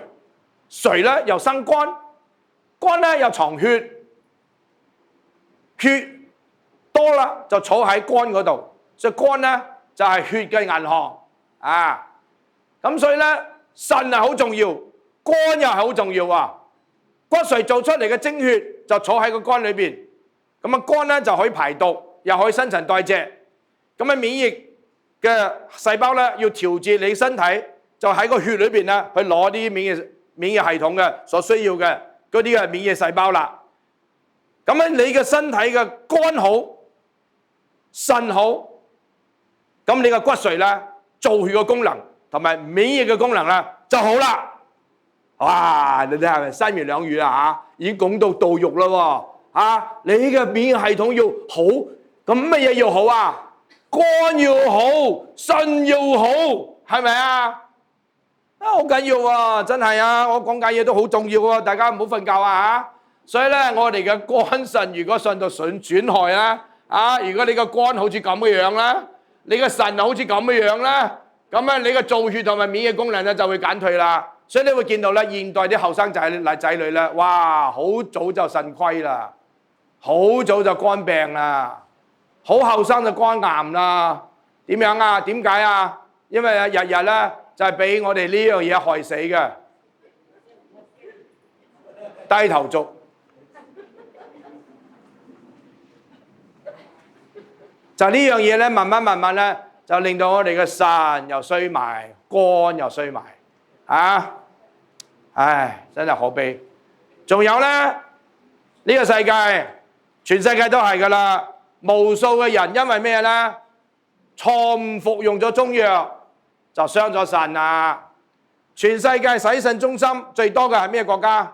髓咧又生肝，肝咧又藏血，血多啦就儲喺肝嗰度，所以肝咧就係血嘅銀行咁所以咧腎係好重要，肝又係好重要骨髓做出嚟嘅精血就儲喺個肝裏邊，咁肝咧就可以排毒，又可以新陳代謝。咁免疫嘅細胞咧要調節你身體，就喺個血裏邊咧去攞啲免疫系統嘅所需要嘅嗰啲嘅免疫細胞啦。咁你嘅身體嘅肝好、腎好，咁你嘅骨髓咧造血嘅功能同埋免疫嘅功能咧就好啦。哇！你睇下三言兩語已經講到道肉啦你嘅免疫系統要好，咁乜嘢要好肝要好，腎要好，係咪好緊要真係我講緊嘢都好重要大家唔好瞓覺所以咧，我哋嘅肝腎如果受到損害如果你個肝好似咁嘅樣啦，你個腎好似咁嘅樣啦，咁你嘅造血同埋免疫功能咧就會減退啦。所以你會見到咧，現代啲後生仔女咧，哇，好早就腎虧啦，好早就肝病啦，好後生就肝癌啦。點樣點解因為日日咧就係俾我哋呢樣嘢害死嘅，低頭族。就呢樣嘢咧，慢慢咧，就令到我哋嘅腎又衰埋，肝又衰埋，唉，真係可悲。仲有咧，呢個世界，全世界都係噶啦，無數嘅人因為咩咧？錯誤服用咗中藥，就傷咗腎。全世界洗腎中心最多嘅係咩國家？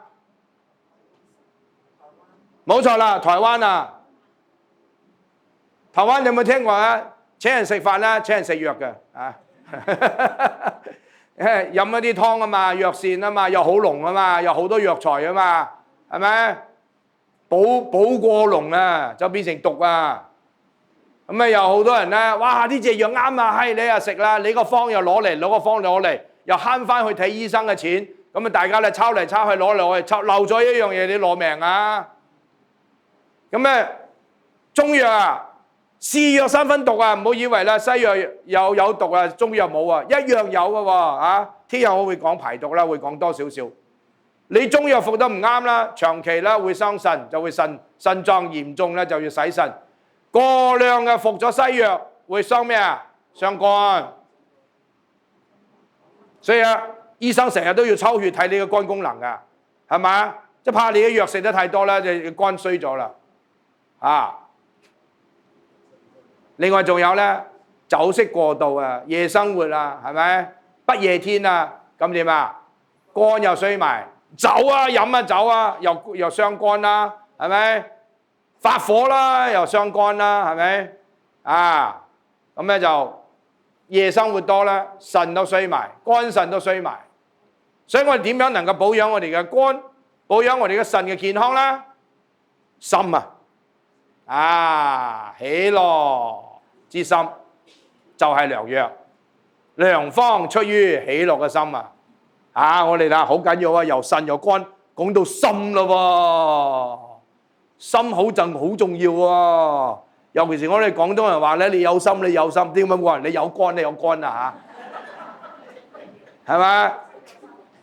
冇錯啦，台灣台灣你有冇聽過請人食飯啦，請人食藥嘅飲一啲湯嘛，藥膳又好濃又好多藥材嘛，係咪？補過濃就變成毒咁又好多人咧，哇！呢隻藥啱你又食啦，你個方又攞個方攞嚟，又慳翻去睇醫生嘅錢，咁大家咧抄嚟抄去攞嚟抄，漏咗一樣嘢你攞命咁中藥是藥三分毒唔好以為西藥有毒中藥冇一樣有嘅聽日我會講排毒啦，會講多少少。你中藥服得唔啱啦，長期會傷腎，就會腎臟嚴重就要洗腎。過量嘅服咗西藥會傷咩傷肝。所以醫生成日都要抽血睇你嘅肝功能㗎，係咪？即係怕你嘅藥食得太多啦，就肝衰咗啦。另外仲有咧，酒色過度夜生活係咪？不夜天咁點肝又衰埋，酒飲酒又傷肝啦，係咪？發火啦，又傷肝啦，係咪？咁咧就夜生活多啦，腎都衰埋，肝腎都衰埋。所以我哋點樣能夠保養我哋嘅肝，保養我哋嘅腎嘅健康啦？心喜樂之心就係良藥，良方出於喜樂嘅心我哋好緊要由腎由肝講到心咯心好重要尤其是我哋廣東人話咧，你有心，點解冇人你有肝係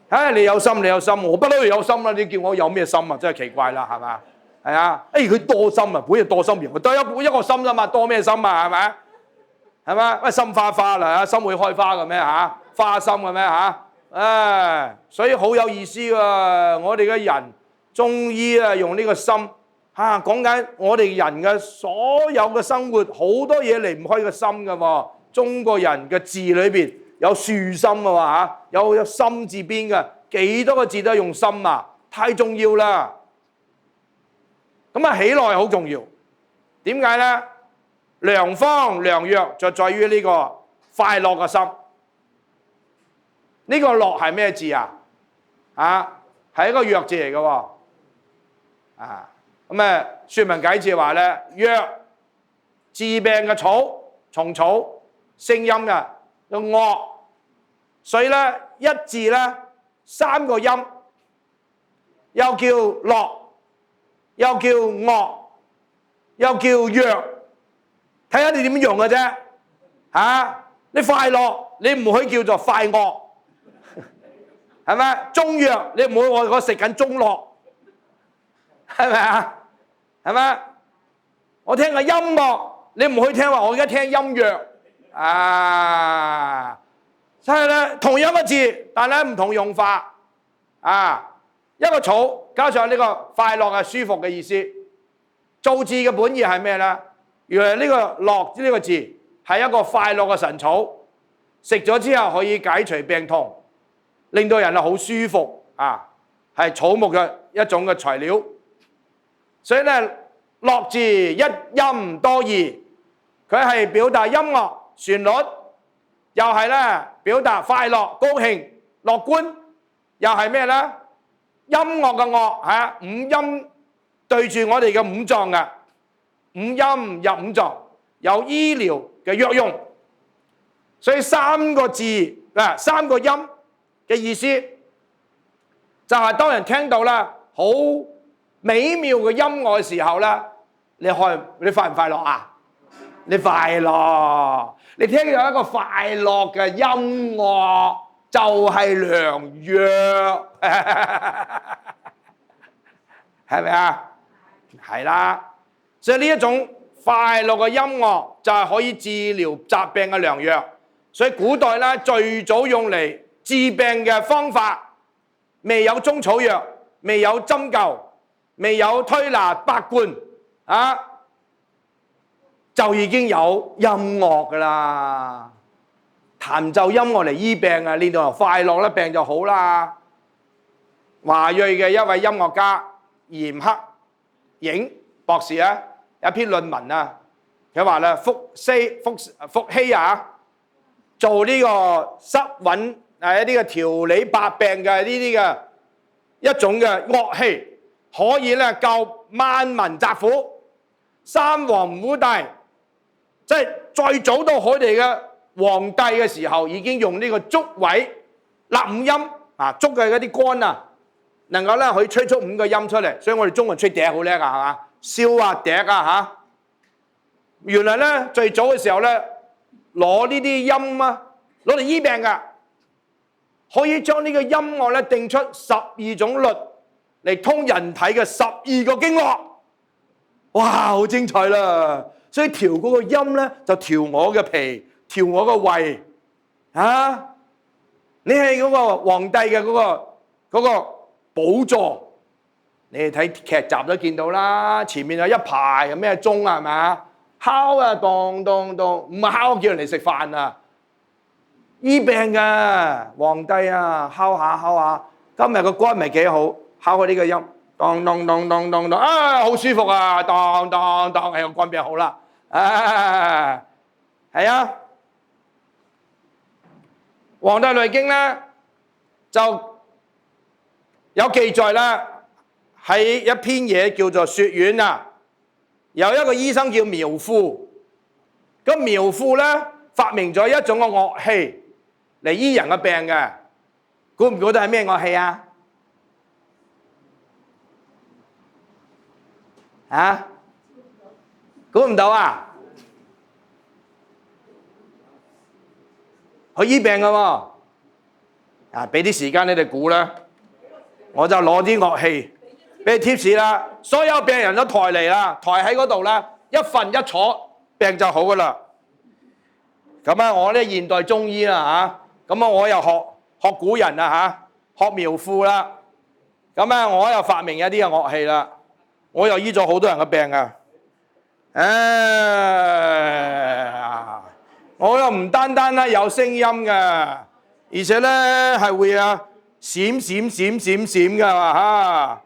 咪？你有心，你有心，我不嬲有心啦。你叫我有咩心啊？真係奇怪啦，係咪？係啊，佢多心啊，本嚟多心型，得一個心啫嘛，多咩心啊？係咪？係咪？喂，心花花啦，心會開花嘅咩嚇？花心嘅咩嚇？所以好有意思喎。我哋嘅人中醫啊，用呢個心嚇講緊我哋人嘅所有嘅生活，好多嘢離唔開個心嘅喎。中國人嘅字裏邊有樹心嘅喎嚇，有心字邊嘅，幾多個字都係用心啊，太重要啦。咁啊，喜樂係好重要。點解咧？良方良藥就在於呢個快樂嘅心。呢個樂係咩字啊？係一個藥字嚟嘅喎。咁説文解字話咧，藥治病嘅草，蟲草，聲音嘅樂，所以咧一字咧三個音，又叫樂，又叫樂，又叫藥。睇下你點用嘅啫。你快樂，你唔可以叫做快樂，係咪？中藥你唔好話我食緊中樂，係咪啊？係咪？我聽個音樂，你唔可以聽話我而家聽音樂所以咧同樣嘅字，但係唔同用法一個草加上呢個快樂嘅舒服嘅意思，造字嘅本意係咩咧？原來呢個樂呢個字係一個快樂嘅神草，食咗之後可以解除病痛，令到人好舒服係草木嘅一種嘅材料。所以咧樂字一音多義，佢係表達音樂旋律，又係咧表達快樂、高興、樂觀，又係咩咧？音樂嘅樂五音對住我哋嘅五臟嘅。五音入五臟，有醫療嘅藥用，所以三個字三個音嘅意思，就係當人聽到啦好美妙嘅音樂嘅時候咧，你快唔快樂啊？你快樂，你聽到一個快樂嘅音樂就係良藥，係咪啊？係啦。所以呢一種快樂嘅音樂就係可以治療疾病嘅良藥。所以古代咧最早用嚟治病嘅方法，未有中草藥，未有針灸，未有推拿拔罐就已經有音樂㗎啦。彈奏音樂嚟醫病啊，練到快樂咧，病就好啦。華裔嘅一位音樂家嚴克影博士有一篇論文佢話咧伏羲做呢個濕穩一啲嘅調理百病嘅呢啲嘅一種嘅樂器，可以咧救萬民疾苦。三皇五帝即係最早到佢哋嘅皇帝嘅時候，已經用呢個竹位立五音竹嘅嗰啲杆能夠咧可以吹出五個音出嚟。所以我哋中國人吹笛好叻係嘛？簫笛原來咧最早嘅時候咧攞呢啲音攞嚟醫病㗎，可以將呢個音樂咧定出12種律嚟通人體嘅12個經絡。哇，好精彩啦！所以調嗰個音咧就調我嘅脾，調我個胃你係嗰個皇帝嘅嗰個寶座。你哋睇劇集都見到啦，前面有一排咩鐘係咪？敲當當當，唔係敲叫人嚟食飯醫病㗎。皇帝敲下，今日個肝咪幾好，敲開呢個音，當當當當當當，好舒服當當當，個肝病好啦。係黃帝內經咧就有記載啦。係一篇嘢叫做《說丸》有一個醫生叫苗富，咁苗富咧發明咗一種嘅樂器嚟醫人嘅病嘅，估唔估到係咩樂器估唔到佢醫病嘅喎，啊，俾啲時間你哋估啦，我就攞啲樂器俾你 tips 啦。所有病人都抬嚟啦，抬喺嗰度啦，一瞓一坐病就好噶啦。咁啊，我咧現代中醫啦嚇，咁啊我又學古人啊嚇，學苗賦啦。咁啊，我又發明一啲嘅樂器啦，我又醫咗好多人嘅病啊！我又唔單單咧有聲音嘅，而且咧係會閃閃嘅嚇。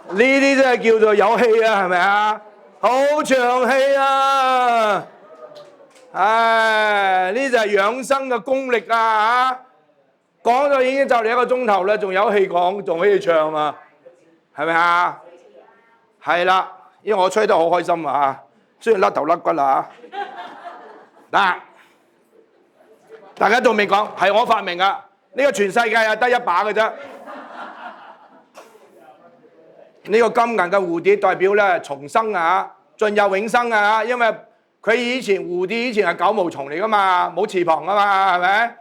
呢啲真係叫做有氣啊，係咪啊？好長氣啊！呢就係養生嘅功力啊嚇！講咗已經就嚟1個鐘頭啦，仲有氣講，仲可以唱啊，係咪啊？係啦，因為我吹得好開心啊，雖然甩頭甩骨啦嚇。嗱，大家仲未講，係我發明噶，呢個全世界係得一把嘅啫。呢個金銀嘅蝴蝶代表咧重生啊，進入永生啊，因為佢蝴蝶以前係狗毛蟲嚟噶嘛，冇翅膀啊嘛，係咪？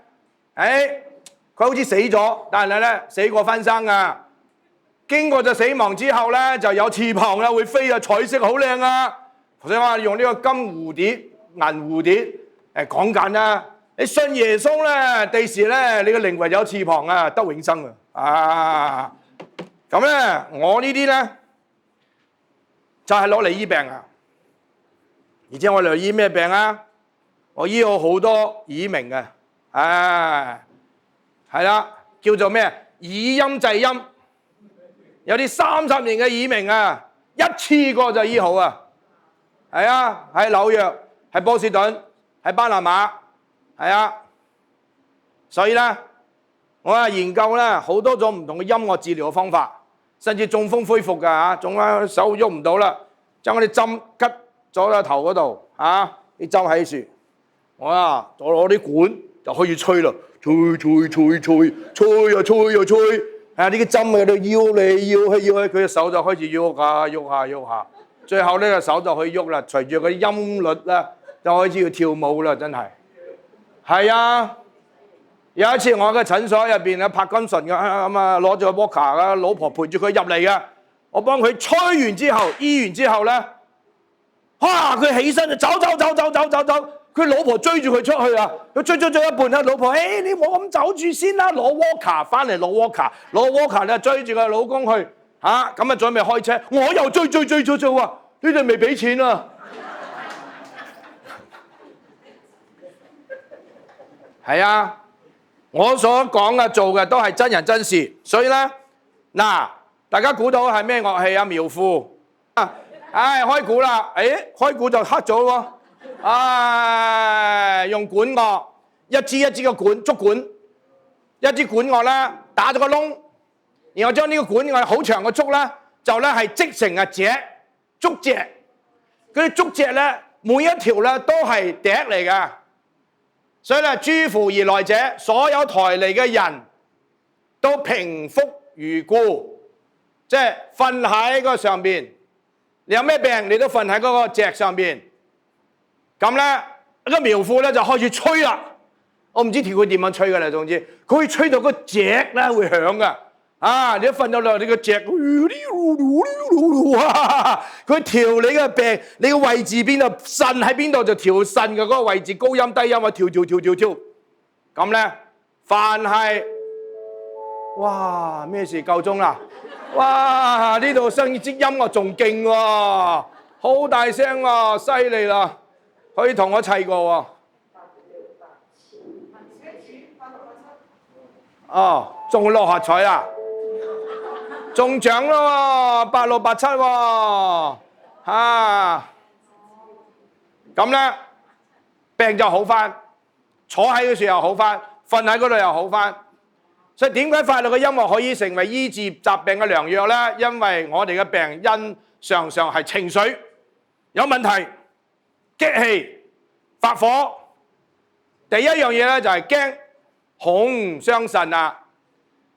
佢好似死咗，但係咧死過翻生啊。經過咗死亡之後咧，就有翅膀啦，會飛啊，彩色好靚啊。所以我用呢個金蝴蝶、銀蝴蝶講緊啦。你信耶穌咧，第時咧你嘅靈魂有翅膀啊，得永生啊！咁咧，我呢啲咧就係攞嚟醫病啊！而且我嚟醫咩病啊？我醫好好多耳鳴嘅，係啦，叫做咩？耳音制音，有啲30年嘅耳鳴啊，一次過就醫好啊！係啊，喺紐約，喺波士頓，喺巴拿馬，係啊，所以咧，我研究咧好多種唔同嘅音樂治療嘅方法。甚至中風恢復㗎嚇，中咗手喐唔到啦，將嗰啲針拮咗喺頭嗰度嚇，啲針喺樹，我攞啲管就可以吹啦，吹啊吹，呢啲針喺度搖嚟搖去，佢嘅手就開始喐下，最後呢個手就可以喐啦，隨住嗰啲音律啦，就開始要跳舞啦，真係，係啊！有一次我嘅診所入邊有柏金遜嘅咁啊，攞住個 walker 啊，老婆陪住佢入嚟嘅，我幫佢吹完之後，醫完之後咧，佢起身就走，佢老婆追住佢出去啊，佢追一半啦，老婆你唔好咁走住先啦，攞 walker 翻嚟攞 walker 咧追住個老公去咁啊準備開車，我又追喎，你哋未俾錢啊？係啊。我所講嘅做嘅都係真人真事，所以咧大家估到係咩樂器啊？苗賦開估啦，開估就黑咗喎，用管樂，一支嘅管竹管，一支管樂啦，打咗個窿，然後將呢個管我哋好長嘅竹咧，就咧係織成啊蓆竹蓆，嗰啲竹蓆咧每一條咧都係笛嚟㗎，所以咧諸乎而來者，所有抬嚟嘅人都平伏如故，即係瞓喺個上邊。你有咩病，你都瞓喺嗰個蓆上邊。咁咧，個苗婦咧就開始吹啦。我唔知條佢點樣吹㗎啦，總之佢可以吹到個蓆咧會響㗎。啊！你一瞓到落你個蓆，佢調你嘅病，你個位置邊度，腎喺邊度就調腎嘅嗰個位置，高音低音啊，調。咁咧，凡係，哇！咩事夠鐘啦？哇！呢度聲節音樂仲勁喎，好大聲喎，犀利啦！可以同我砌過喎。哦，中六合彩啦！中獎咯喎，8687喎，咁咧病就好翻，坐喺嗰時又好翻，瞓喺嗰度又好翻。所以點解快樂嘅音樂可以成為醫治疾病嘅良藥咧？因為我哋嘅病因常常係情緒有問題，激氣發火。第一樣嘢咧就係驚恐傷腎啊！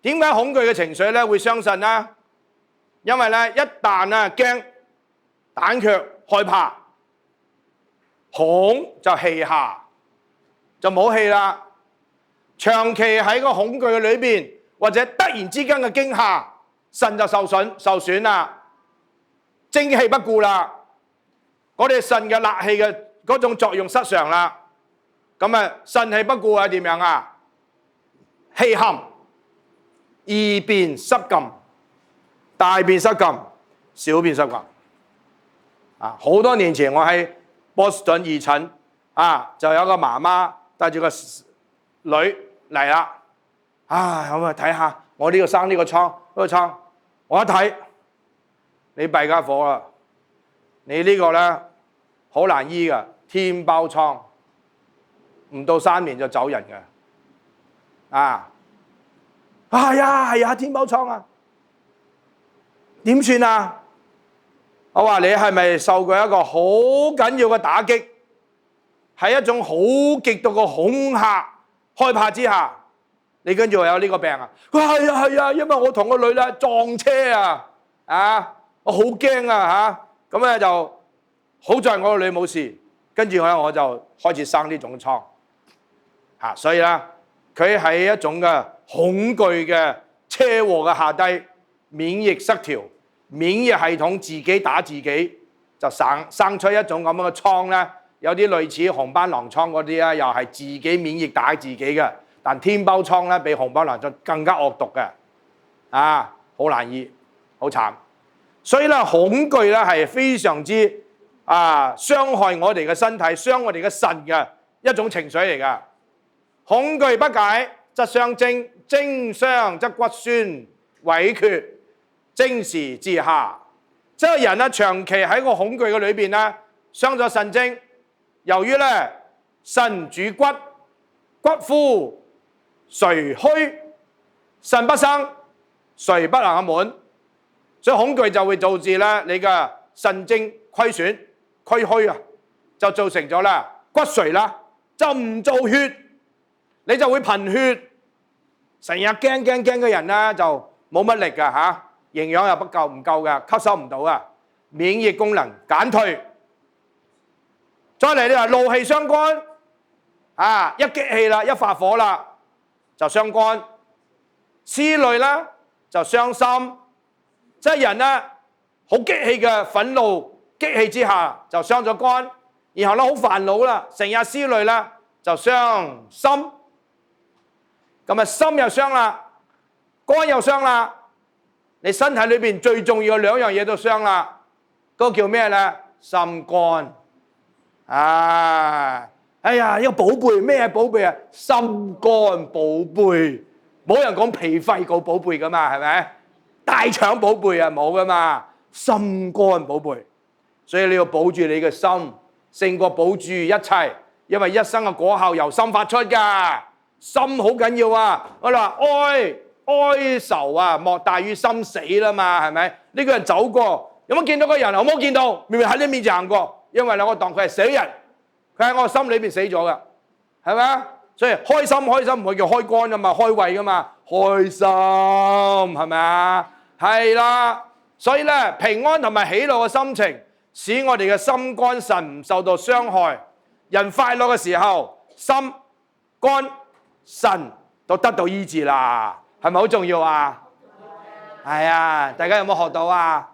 點解恐懼嘅情緒咧會傷腎咧？因為咧一旦啊驚、膽怯、害怕、恐就氣下，就冇氣啦。長期喺個恐懼嘅裏邊，或者突然之間嘅驚嚇，腎就受損啦，精氣不顧啦，我哋腎嘅納氣嘅嗰種作用失常啦。咁啊腎氣不顧係點樣啊？氣陷。二便失禁，大便失禁，小便失禁。好多年前我喺波士頓義診，就有個媽媽帶住個女嚟啦。咁啊睇下我呢個生呢個瘡，嗰個瘡，我一睇你弊家伙啦，你呢個咧好難醫噶，天包瘡，唔到3年就走人嘅。係啊，天包瘡啊，點算啊？我話你係咪受過一個好緊要嘅打擊？喺一種好極度嘅恐嚇、害怕之下，你跟住話有呢個病啊？係啊，因為我同個女咧撞車啊，我好驚啊嚇，咁咧就好在我個女冇事，跟住我就開始生呢種瘡所以咧佢係一種嘅恐懼嘅車禍嘅下低，免疫失調，免疫系統自己打自己，就生出一種咁樣嘅瘡咧。有啲類似紅斑狼瘡嗰啲咧，又係自己免疫打自己嘅。但天包瘡咧，比紅斑狼瘡更加惡毒嘅，好難醫，好慘。所以咧，恐懼咧係非常之傷害我哋嘅身體、傷我哋嘅腎嘅一種情緒嚟㗎。恐懼不解則傷精，精傷則骨酸萎缺，精時自下。即係人咧長期喺個恐懼嘅裏邊咧，傷咗腎精。由於咧腎主骨，骨枯髓虛，腎不生，髓不能滿，所以恐懼就會導致咧你嘅腎精虧損、虧虛就造成咗啦骨髓啦，就唔造血，你就會貧血。成日驚嘅人咧就冇乜力㗎營養又唔夠㗎，吸收唔到啊，免疫功能減退。再嚟你話怒氣傷肝，一激氣啦，一發火啦就傷肝；思慮啦就傷心，即係人咧好激氣嘅憤怒激氣之下就傷咗肝，然後咧好煩惱啦，成日思慮啦就傷心。咁心又傷啦，肝又傷啦，你身體裏邊最重要嘅2樣嘢都傷啦，嗰個叫咩咧？心肝。哎呀，一個寶貝，咩係寶貝啊？心肝寶貝，冇人講脾肺個寶貝噶嘛，係咪？大腸寶貝冇噶嘛，心肝寶貝。所以你要保住你嘅心，勝過保住一切，因為一生嘅果效由心發出噶。心好緊要啊！我話愛哀愁啊，莫大於心死啦嘛，係咪？呢個人走過，有冇見到個人？我冇見到，明明喺你面前行過，因為我當佢係死人，佢喺我心裏邊死咗噶，係咪啊？所以開心唔會叫開肝噶嘛，開胃噶嘛，開心係咪啊？係啦，所以咧平安同埋喜樂嘅心情，使我哋嘅心肝腎唔受到傷害。人快樂嘅時候，心肝腎都得到醫治啦，係咪好重要啊？係啊，大家有冇學到啊？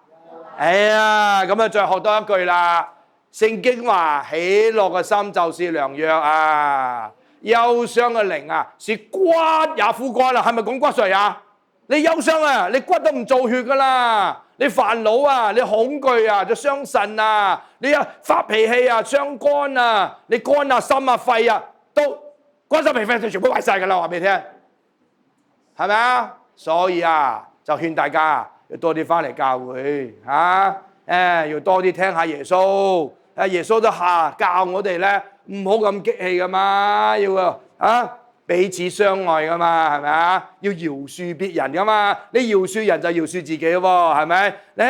哎呀，咁啊再學多一句啦。聖經話喜樂嘅心就是良藥啊，憂傷嘅靈啊是骨也枯乾啦，係咪講骨髓啊？你憂傷啊，你骨都唔造血噶啦，你煩惱啊，你恐懼啊，就傷腎啊，你發脾氣啊，傷肝啊，你肝啊、心啊、肺啊，都肝心脾肺就全部壞晒噶啦，話俾你聽，係咪啊？所以啊，就勸大家要多啲翻嚟教會嚇，要多啲聽下耶穌，耶穌都教我哋咧，唔好咁激氣噶嘛，要彼此相愛噶嘛，係咪啊？要饒恕別人噶嘛，你饒恕人就饒恕自己喎，係咪？你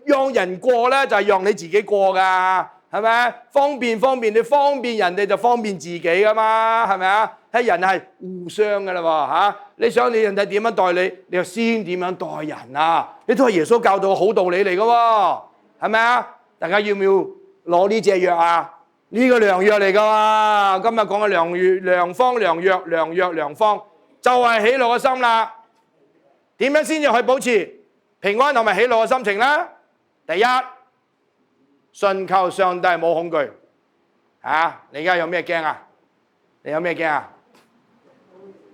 讓人過咧，就係讓你自己過噶，係咪？方便你方便人哋就方便自己噶嘛，係咪啊？係人係互相噶啦喎嚇，你想你人哋點樣待你，你就先點樣待人啊？呢都係耶穌教導嘅好道理嚟噶喎，係咪啊？大家要唔要攞呢隻藥啊？呢個良藥嚟噶嘛？今日講嘅良方良藥，良藥良方就係喜樂嘅心啦。點樣先至去保持平安同埋喜樂嘅心情呢？第一，信靠上帝冇恐懼。你而家有咩驚啊？你有咩驚啊？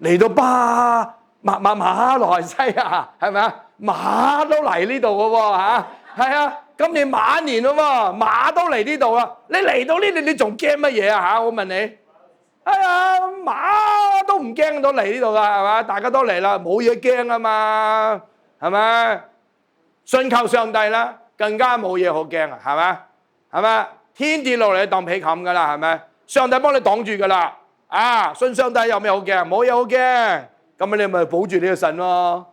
嚟到馬來西亞係咪啊？馬都嚟呢度嘅喎嚇，係啊！今年馬年咯喎，馬都嚟呢度啦！你嚟到呢度，你仲驚乜嘢啊？我問你，馬都唔驚到嚟呢度噶，係嘛？大家都嚟啦，冇嘢驚啊嘛，係咪？信靠上帝啦，更加冇嘢好驚啊，係咪？係咪？天跌落嚟當被冚噶啦，係咪？上帝幫你擋住噶啦，信上帝有咩好驚？冇嘢好驚，咁你咪保住你個腎咯，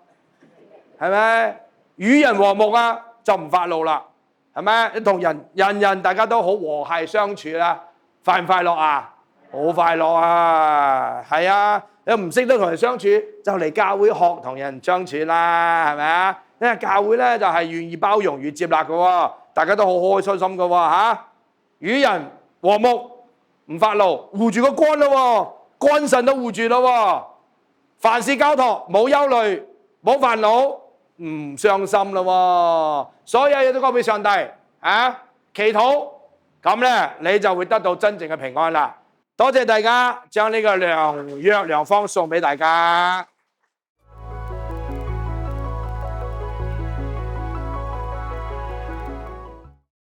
係咪？與人和睦啊，就唔發怒啦。係咪？你同人大家都好和諧相處啦，快唔快樂啊？好快樂啊！係啊，你唔識得同人相處，就嚟教會學同人相處啦，係咪啊？因為教會咧就係願意包容與接納嘅喎，大家都好開心嘅喎嚇。與人和睦，唔發怒，護住個肝咯喎，肝腎都護住咯喎。凡事交託，冇憂慮，冇煩惱。唔傷心咯喎，所有嘢都交俾上帝祈禱，咁咧你就會得到真正嘅平安啦。多謝大家將呢個良藥良方送俾大家。